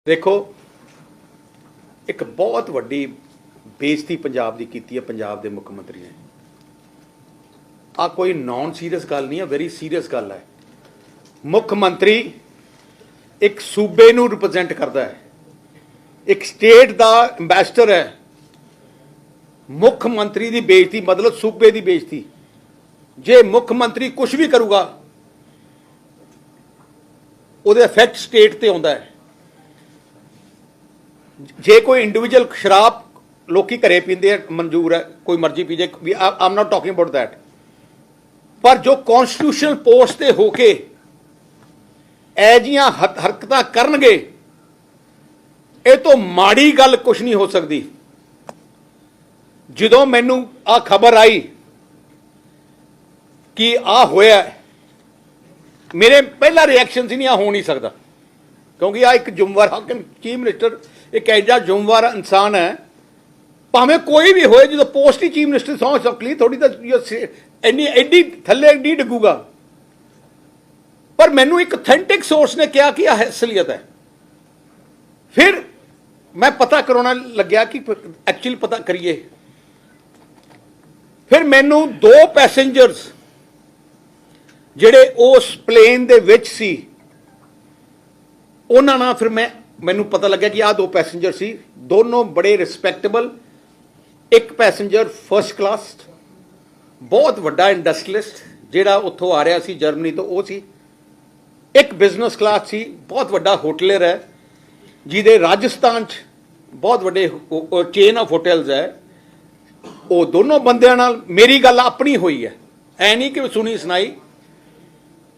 देखो एक बहुत वड्डी बेइज्जती पंजाब की कीती है पंजाब के मुख मंत्री ने। आ कोई नॉन सीरीयस गल नहीं है, वेरी सीरीयस गल है। मुख मंत्री एक सूबे नूं रिप्रजेंट करता है, एक स्टेट का अंबैसडर है। मुख मंत्री की बेइज्जती मतलब सूबे की बेइज्जती। जे मुख मंत्री कुछ भी करूगा उहदा इफैक्ट स्टेट ते आउंदा है। जे कोई इंडिविजुअल शराब लोकी घरे पींदे है मंजूर है, कोई मर्जी पीजे, I am not talking about that. पर जो कॉन्स्टिट्यूशनल पोस्ट ते होके ऐ जियां हरकतां करनगे, ये तो माड़ी गल कुछ नहीं हो सकती। जदों मैनू आ खबर आई कि आ होया, मेरे पहला रिएक्शन सी नहीं, आ हो नहीं सकता, क्योंकि आ एक जुम्मेवार हाकम चीफ मिनिस्टर एक ऐसा जुम्मेवार इंसान है, भावें कोई भी होए, जो पोस्ट ही चीफ मिनिस्टर सौं सकली थोड़ी तो एनी एडी थले नहीं डिगूगा। पर मैनू एक ऑथेंटिक सोर्स ने कहा कि असलियत है। फिर मैं पता करवाना लग्या कि एक्चुअली पता करिए। फिर मैनू दो पैसेंजर्स ਜਿਹੜੇ उस प्लेन ਦੇ ਵਿੱਚ ਸੀ, ਉਹਨਾਂ ਨਾਲ फिर ਮੈਨੂੰ पता लग्या कि आ दो पैसेंजर सी, दोनों बड़े रिस्पैक्टेबल। एक पैसेंजर फर्स्ट क्लास बहुत वड्डा इंडस्ट्रीलिस्ट ਜਿਹੜਾ ਉੱਥੋਂ आ रहा सी जर्मनी तो वो सी। एक बिजनेस क्लास सी, बहुत वड्डा होटलर है, ਜਿਹਦੇ राजस्थान च बहुत वड्डे चेन ऑफ होटल्स है। वो दोनों बंदिਆਂ ਨਾਲ मेरी गल अपनी हुई है, ऐ नहीं कि सुनी सुनाई।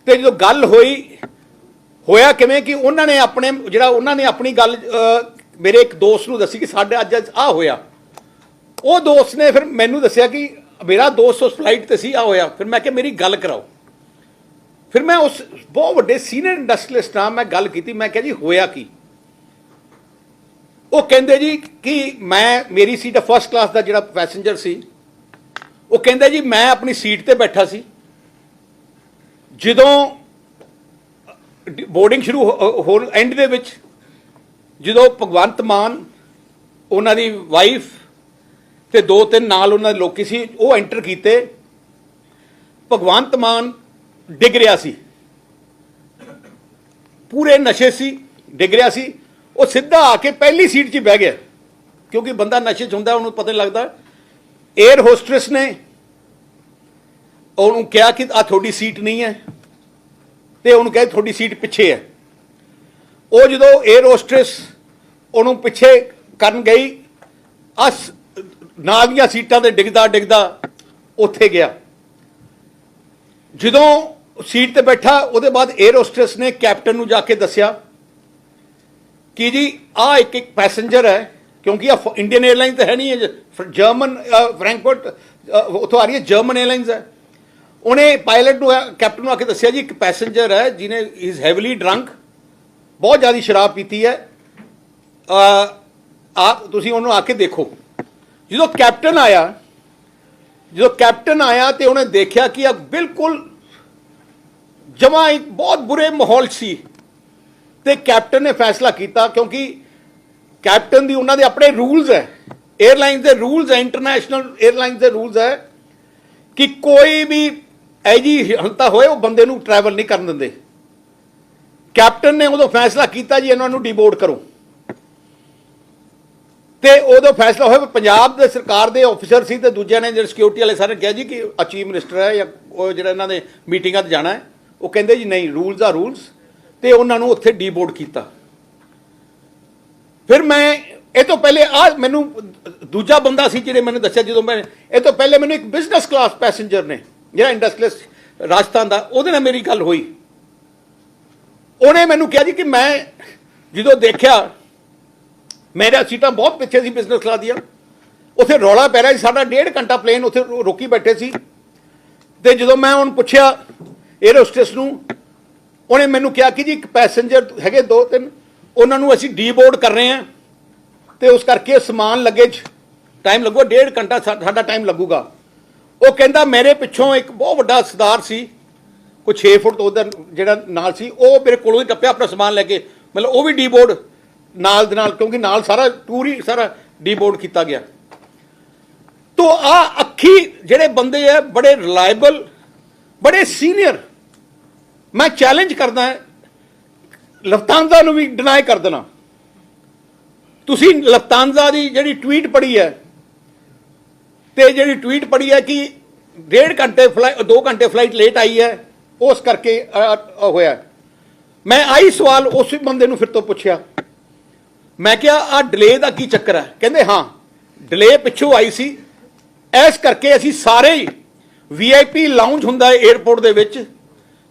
तो जो गल हुई होया किवें कि उन्होंने अपने जिहड़ा उन्होंने अपनी गल मेरे एक दोस्त नूं दसी कि साडे अज आ होया। वो दोस्त ने फिर मैनू दसिया कि मेरा दोस्त उस फ्लाइट ते सी, आ होया। फिर मैं कहा मेरी गल कराओ। फिर मैं उस बहुत वड्डे सीनियर इंडस्ट्रीलिस्ट नाल मैं गल कीती। मैं कहा जी होया की? वो कहंदे जी कि मैं मेरी सीट फर्स्ट क्लास का जिहड़ा पैसेंजर सी, वो कहंदे जी मैं अपनी सीट ते बैठा सी, ਜਦੋਂ बोर्डिंग शुरू हो एंड ਦੇ ਵਿੱਚ ਜਦੋਂ ਭਗਵੰਤ ਮਾਨ ਉਹਨਾਂ ਦੀ ਵਾਈਫ ਤੇ ਦੋ ਤਿੰਨ ਨਾਲ ਉਹਨਾਂ ਦੇ ਲੋਕੀ ਸੀ, ਉਹ ਐਂਟਰ ਕੀਤੇ। ਭਗਵੰਤ ਮਾਨ ਡਿੱਗ ਰਿਹਾ ਸੀ, ਪੂਰੇ ਨਸ਼ੇ ਸੀ, ਡਿੱਗ ਰਿਹਾ ਸੀ। ਉਹ ਸਿੱਧਾ ਆ ਕੇ ਪਹਿਲੀ ਸੀਟ 'ਚ ਹੀ ਬਹਿ ਗਿਆ, ਕਿਉਂਕਿ ਬੰਦਾ ਨਸ਼ੇ 'ਚ ਹੁੰਦਾ, ਉਹਨੂੰ ਪਤਾ ਨਹੀਂ ਲੱਗਦਾ। 에ਅਰ ਹੋਸਟਰੈਸ ਨੇ ਉਹਨੂੰ ਕਿਹਾ ਕਿ ਆ ਤੁਹਾਡੀ ਸੀਟ ਨਹੀਂ ਹੈ, ਤੇ ਉਹਨੂੰ ਕਹੇ ਤੁਹਾਡੀ ਸੀਟ ਪਿੱਛੇ ਹੈ। ਉਹ ਜਦੋਂ 에ਅਰ ਹੋਸਟਰੈਸ ਉਹਨੂੰ ਪਿੱਛੇ ਕਰਨ ਗਈ, ਆ ਨਾਲ ਦੀਆਂ ਸੀਟਾਂ ਤੇ ਡਿੱਗਦਾ ਡਿੱਗਦਾ ਉੱਥੇ ਗਿਆ। ਜਦੋਂ ਸੀਟ ਤੇ ਬੈਠਾ, ਉਹਦੇ ਬਾਅਦ 에ਅਰ ਹੋਸਟਰੈਸ ਨੇ ਕੈਪਟਨ ਨੂੰ ਜਾ ਕੇ ਦੱਸਿਆ ਕਿ ਜੀ ਆ ਇੱਕ ਪੈਸੇਂਜਰ ਹੈ, ਕਿਉਂਕਿ ਆ ਇੰਡੀਅਨ 에ਅਰਲਾਈਨ ਤਾਂ ਹੈ ਨਹੀਂ ਹੈ, ਜਰਮਨ ਫਰੈਂਕਫਰਟ ਉੱਥੋਂ ਆ ਰਹੀ ਹੈ, ਜਰਮਨ 에ਅਰਲਾਈਨਸ ਹੈ। उन्हें पायलट कैप्टन को आके दसिया जी एक पैसेंजर है जिन्हें इज हैवली ड्रंक, बहुत ज़्यादा शराब पीती है, तुसी उन्होंने आके देखो। जो कैप्टन आया तो उन्हें देखा कि बिल्कुल जमा एक बहुत बुरे माहौल सी। ते कैप्टन ने फैसला किया, क्योंकि कैप्टन दी उन्होंने अपने रूल्स है, एयरलाइंस के रूल्स है, इंटरनेशनल एयरलाइंस के रूल्स है कि कोई भी ऐजी हलता होए वो बंदे नूं ट्रैवल नहीं करन दिंदे। कैप्टन ने उदों फैसला किया जी इन्हां नूं डिबोर्ड करो, तो उदों फैसला होया। पंजाब दे सरकार दे ऑफिसर सी ते दूजिਆਂ ने जिहड़े सिक्योरिटी वाले सारे कहा जी कि चीफ मिनिस्टर है या जिहड़ा इन्हां दे मीटिंगां ते जाना है, वो कहंदे जी नहीं रूल्स आ रूल्स, ते उन्हां नूं उत्थे डिबोर्ड किया। फिर मैं ये तो पहले मैनू दूजा बंदा सी जिहने मैंने दस्सिया, जो मैं ये तो पहले मैंने एक बिजनेस क्लास पैसेंजर ने जिहड़ा इंडस्ट्रीलिस्ट राजस्थान का, उहदे नाल मेरी गल हुई। उन्हें मैनू कहा जी कि मैं जो देखा मेरा सीटां बहुत पिछे सी बिजनेस क्लास दियां, उत्थे रौला पै रहा जी, साडा 1.5 घंटा प्लेन उत्थे रोकी बैठे सी। ते जो मैं उन्हें पुछया एयर होस्टेस नूं, उन्हें मैनू कहा कि जी एक पैसेंजर है दो तीन, उन्होंने असीं डीबोर्ड कर रहे हैं, तो उस करके समान लगेज टाइम लगूगा, 1.5 घंटा साडा टाइम लगूगा। वो कहता मेरे पिछों एक बहुत वड्डा सरदार सी, कोई 6 फुट तो उधर जिहड़ा नाल सी, वो मेरे कोलों ही टप्पिया अपना समान लैके, मतलब वो भी डीबोर्ड नाल दे नाल, क्योंकि नाल सारा टूर ही सारा डीबोर्ड किया गया। तो आ अखी जेडे बंदे है बड़े रिलायबल, बड़े सीनियर, मैं चैलेंज करदा है लफ्तांजा नूं भी डिनाई कर देना। तुसीं लफ्तांजा दी जिहड़ी ट्वीट पढ़ी है, ते जिहड़ी ट्वीट पढ़ी है कि 1.5 घंटे फ्लाइट 2 घंटे फ्लाइट लेट आई है, उस करके होया। मैं आई सवाल उस बंदे नूं फिर तो पुछया, मैं क्या आ डिले दा की चक्कर है? कहंदे हाँ डिले पिछों आई सी, इस करके असीं सारे VIP लाउंज हुंदा है एयरपोर्ट दे विच,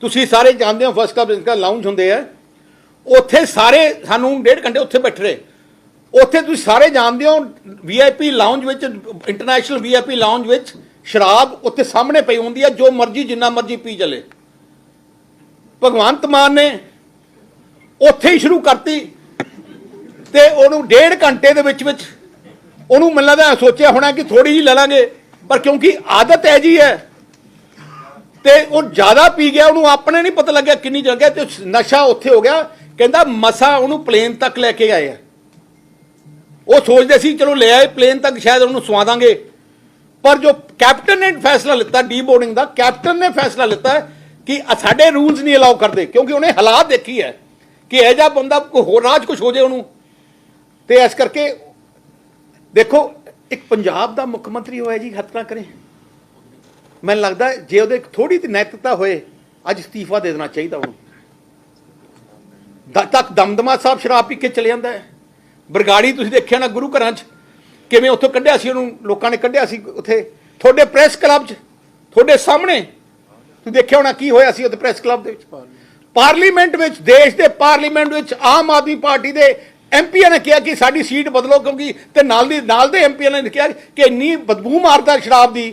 तुसीं सारे जानते हो first class business class lounge हुंदे है, उत्थे सारे सानूं 1.5 घंटे उत्थे बैठे रहे। उत्थे तुसीं सारे जानते हो VIP लाउंज विच, इंटरनेशनल VIP लाउंज विच शराब उत्थे सामने पई हुंदी है, जो मर्जी जिन्ना मर्जी पी चले। भगवंत मान ने उत्थे ही शुरू करती ते उहनूं 1.5 घंटे दे विच उहनूं मैनूं लगदा सोचिया होना कि थोड़ी जी ले लांगे, पर क्योंकि आदत है जी है ते वो ज़्यादा पी गया, उन्होंने अपने नहीं पता लग्या किन्नी जगह ते नशा उत्थे हो गया। कहता मसा उन्होंने प्लेन तक लैके आए हैं, वो सोचते सी चलो ले आए प्लेन तक शायद उन्होंने सुवा देंगे, पर जो कैप्टन ने फैसला लिता डी बोर्डिंग का, कैप्टन ने फैसला लिता है कि साडे रूल्स नहीं अलाउ करते, क्योंकि उन्हें हालात देखी है कि यह जा बंदा कोई होर राज कुछ हो जाए उन्होंने। तो इस करके देखो एक पंजाब का मुख्यमंत्री होया जी, हथ ना करें। मैं लगता है जे वो थोड़ी सी नैतिकता होए अज इस्तीफा दे देना चाहिए उन्होंने। तक दमदमा साहब शराब पी के चले जाता है, बरगाड़ी तुसीं देखिया ना गुरु घर किवें उत्थों कढ़िया सी, उन्होंने लोगों ने कढ़िया सी उत्थे थोड़े प्रेस क्लब च थोड़े सामने तुसीं देखिया होना की होया सी उत्थे प्रेस क्लब दे विच। पार्लीमेंट विच, देश के पार्लीमेंट विच आम आदमी पार्टी के MP ने कहा कि साडी सीट बदलो, क्योंकि ते नाल दे MP ने कहा कि इन्नी बदबू मारदा शराब की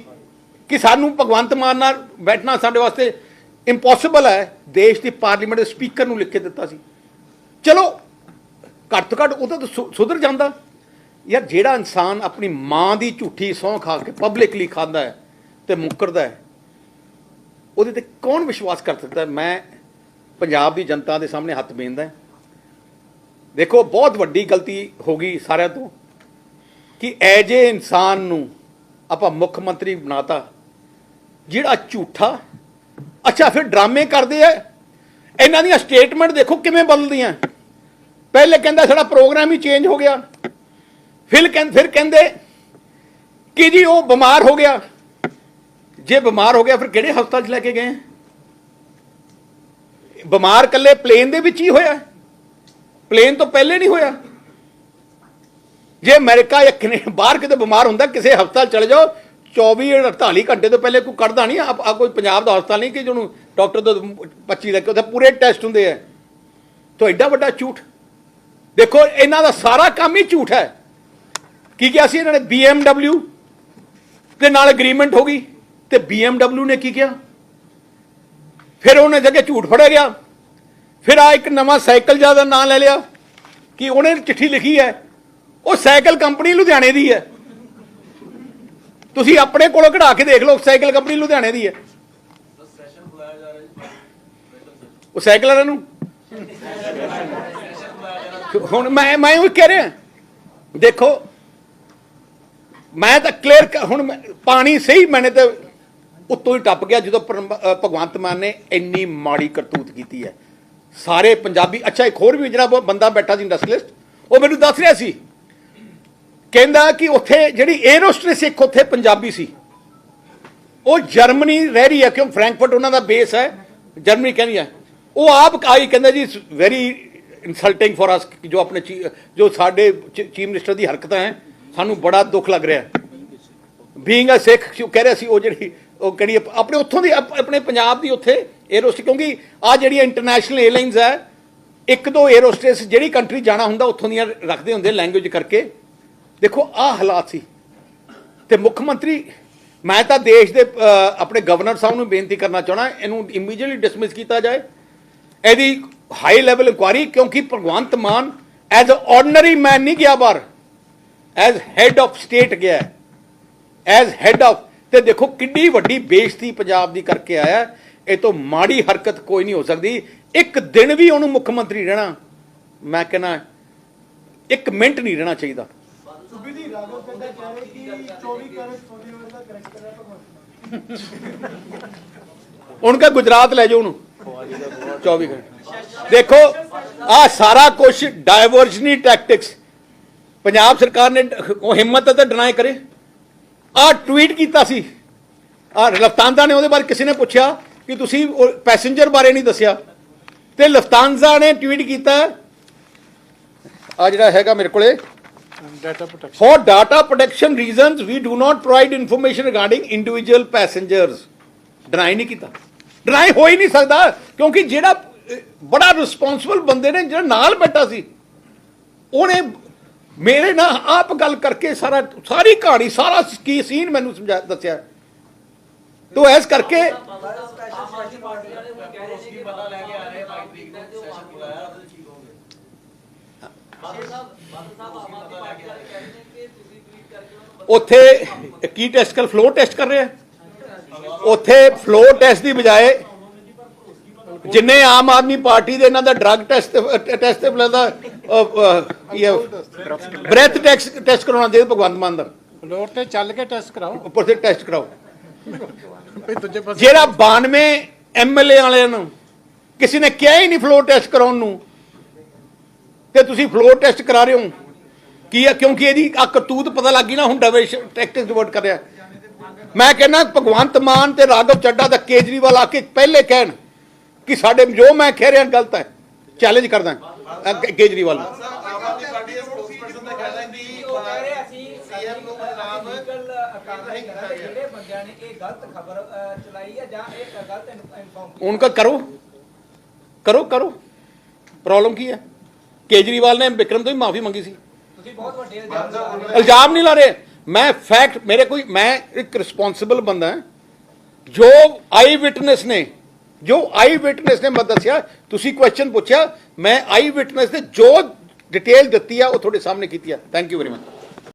कि सानू भगवंत मान नाल बैठना साडे वास्ते इंपॉसिबल है। देश की पार्लीमेंट के स्पीकर नूं लिख के दिता सी, चलो घट तो घट वो तो सुधर जाता यार। जेड़ा इंसान अपनी माँ की झूठी सौं खा के पब्लिकली खाता है तो मुकरदा है, वो कौन विश्वास कर सकता है? मैं पंजाब की जनता के सामने हथ बेनदा है, देखो बहुत वड्डी गलती हो गई सारिਆਂ तो कि एज ए इंसान नूं आपां मुख मंत्री बनाता जिहड़ा झूठा। अच्छा फिर ड्रामे करते हैं, इन्हां दी स्टेटमेंट देखो किवें बदलदियां। पहले कहंदा साडा प्रोग्राम ही चेंज हो गया, फिर कहंदे कि जी वो बीमार हो गया। जे बीमार हो गया फिर किहड़े हस्पताल लैके गए? बीमार कल्ले प्लेन दे विच ही होया, प्लेन तो पहले नहीं होया। जे अमेरिका या बाहर किते बीमार हुंदा किसी हस्पताल चले जाओ, 24-48 घंटे तो पहले कोई कढ़दा नहीं। कोई पंजाब का हस्पताल नहीं कि जो डॉक्टर तो 25 लगे उत्थे पूरे टेस्ट होंदे है। तो एडा वड्डा झूठ देखो, इन्हां दा सारा काम ही झूठ है। की किया सी इन्होंने? BMW के नाल एग्रीमेंट हो गई, तो BMW ने की किया? फिर उन्हें जगह झूठ फड़िया गया। फिर आ एक नवा साइकिल ज़्यादा नाम ले लिया कि उन्हें चिट्ठी लिखी है, वो साइकिल कंपनी लुधियाने की है। तुसीं अपने कोलों कढ़ा के देख लो, साइकिल कंपनी लुधियाने की है। वो साइकिल वाले नूं हुण मैं वो कह रहा देखो, मैं तो क्लीयर हुण पानी सही मैंने तो उत्तों ही टप गया जो भगवंत मान ने इन्नी माड़ी करतूत की है। सारे पंजाबी, अच्छा एक होर भी जरा बंदा बैठा सी इंडस्ट्रीलिस्ट, वो मैनूं दस रहा सी, कहंदा कि उत्थे जिहड़ी एयरोस्ट्रेस एक उत्थे पंजाबी सी, वो जर्मनी रह रही है, क्यों फ्रैंकफर्ट उन्हों का बेस है, जर्मनी कहनी है। वो आप आई कहंदा जी वेरी इंसल्टिंग फॉर अस, जो अपने जो साडे चीफ मिनिस्टर की हरकतां हैं सानू बड़ा दुख लग रहा है। बीइंग अ सिख कह रहा सी, वो जी कड़ी अपने उत्थों की अपने पंजाब की उत्थे एयरोस्टेस, क्योंकि आ जी इंटरनेशनल एयरलाइनस है, एक दो एयरोस्टेस जी कंट्री जाना होंगे उत्थों दी रखते होंगे लैंग्वेज करके। देखो आ हालात सी ते मुख्यमंत्री, मैं तो देश के अपने गवर्नर साहब नूं बेनती करना चाहना इनू इमीजिएटली डिसमिस किया जाए, यदि हाई लैवल इंक्वायरी, क्योंकि भगवंत मान एज ऑर्डनरी मैन नहीं गया बाहर, एज हैड ऑफ स्टेट गया, एज हैड ऑफ। तो देखो किड्डी वड्डी बेइज्जती पंजाब की करके आया, ये तो माड़ी हरकत कोई नहीं हो सकती। एक दिन भी उन्होंने मुख्यमंत्री रहना, मैं कहना ਇੱਕ ਮਿੰਟ ਨਹੀਂ ਰਹਿਣਾ ਚਾਹੀਦਾ। ਸੁਬੀਦੀ ਰਾਘਵ ਚੱਡਾ ਕਹਿ ਰਹੇ ਕਿ 24 ਕੈਰਟ ਸੋਨੇ ਵਾਲਾ ਕਰੈਕਟ ਕਰਿਆ ਭਗਵੰਤ ਮਾਨ। उनका गुजरात ले जाओ उन्होंने 24 घंटे। देखो आ सारा कुछ डाइवर्जनी टैक्टिक्स पंजाब सरकार ने हिम्मत है तो डिनाई करे। आ ट्वीट किया सी लफ्तांजा ने, ਉਹਦੇ ਬਾਰੇ ਕਿਸੇ ਨੇ ਪੁੱਛਿਆ ਕਿ ਤੁਸੀਂ ਪੈਸੇਂਜਰ ਬਾਰੇ ਨਹੀਂ ਦੱਸਿਆ ਤੇ ਲਫਤਾਂਜ਼ਾ ਨੇ ਟਵੀਟ ਕੀਤਾ ਆ ਜਿਹੜਾ ਹੈਗਾ ਮੇਰੇ ਕੋਲੇ data protection For data protection reasons, we do not provide information regarding individual passengers. Deny ਨਹੀਂ ਕੀਤਾ, ਡਿਨਾਈ ਹੋ ਹੀ ਨਹੀਂ ਸਕਦਾ ਕਿਉਂਕਿ ਜਿਹੜਾ ਬੜਾ ਰਿਸਪੌਂਸਿਬਲ ਬੰਦੇ ਨੇ ਜਿਹੜਾ ਨਾਲ ਬੈਠਾ ਸੀ ਉਹਨੇ ਮੇਰੇ ਨਾਲ ਆਪ ਗੱਲ ਕਰਕੇ ਸਾਰੀ ਕਹਾਣੀ ਸਾਰਾ ਕੀ ਸੀਨ ਮੈਨੂੰ ਸਮਝਾ ਦੱਸਿਆ। ਤੋ ਇਸ ਕਰਕੇ ਉੱਥੇ ਕੀ ਟੈਸਟ ਕਰ ਫਲੋ ਟੈਸਟ ਕਰ ਰਹੇ ਆ ਉੱਥੇ ਫਲੋ ਟੈਸਟ ਦੀ ਬਜਾਏ ਜਿੰਨੇ ਆਮ ਆਦਮੀ ਪਾਰਟੀ ਦੇ ਇਹਨਾਂ ਦਾ ਡਰੱਗ ਟੈਸਟ ਤੇ ਬਲਦਾ ਬ੍ਰੈਥ ਟੈਸਟ ਕਰਾਉਣਾ ਚਾਹੀਦਾ ਭਗਵੰਤ ਮਾਨ ਦਾ। ਫਲੋਰ ਤੇ ਚੱਲ ਕੇ ਟੈਸਟ ਕਰਾਓ, ਉੱਪਰ ਤੇ ਟੈਸਟ ਕਰਾਓ। ਵੀ ਦੂਜੇ ਪਾਸੇ ਜਿਹੜਾ 92 ਐਮਐਲਏ ਵਾਲਿਆਂ ਨੂੰ ਕਿਸੇ ਨੇ ਕਿਹਾ ਹੀ ਨਹੀਂ ਫਲੋਰ ਟੈਸਟ ਕਰਾਉਣ ਨੂੰ ਤੇ ਤੁਸੀਂ ਫਲੋਰ ਟੈਸਟ ਕਰਾ ਰਹੇ ਹੋ ਕੀ ਹੈ? ਕਿਉਂਕਿ ਇਹਦੀ ਆ ਕਰਤੂਤ ਪਤਾ ਲੱਗ ਗਈ ਨਾ, ਹੁਣ ਡਾਇਵਰਸ਼ਨ ਟੈਕਟਿਕਸ ਡਿਵਰਟ ਕਰ ਰਿਹਾ। ਮੈਂ ਕਹਿੰਦਾ ਭਗਵੰਤ ਮਾਨ ਤੇ ਰਾਘਵ ਚੱਡਾ ਦਾ ਕੇਜਰੀਵਾਲ ਆ ਕੇ ਪਹਿਲੇ ਕਹਿਣ ਕਿ ਸਾਡੇ ਜੋ ਮੈਂ ਕਹਿ ਰਿਹਾ ਗਲਤ ਹੈ। ਚੈਲੰਜ ਕਰਦਾ ਕੇਜਰੀਵਾਲ ਨੂੰ। उनका करो करो करो प्रॉब्लम की है? केजरीवाल ने विक्रम तो भी माफी मंगी सी। इल्जाम नहीं ला रहे, मैं फैक्ट मेरे कोई मैं एक रिस्पॉन्सिबल बंदा है। जो आई विटनेस ने मैं दसिया, तुसी क्वेश्चन पूछा, मैं आई विटनेस ने जो डिटेल दी है वो थोड़े सामने की है। Thank you very much.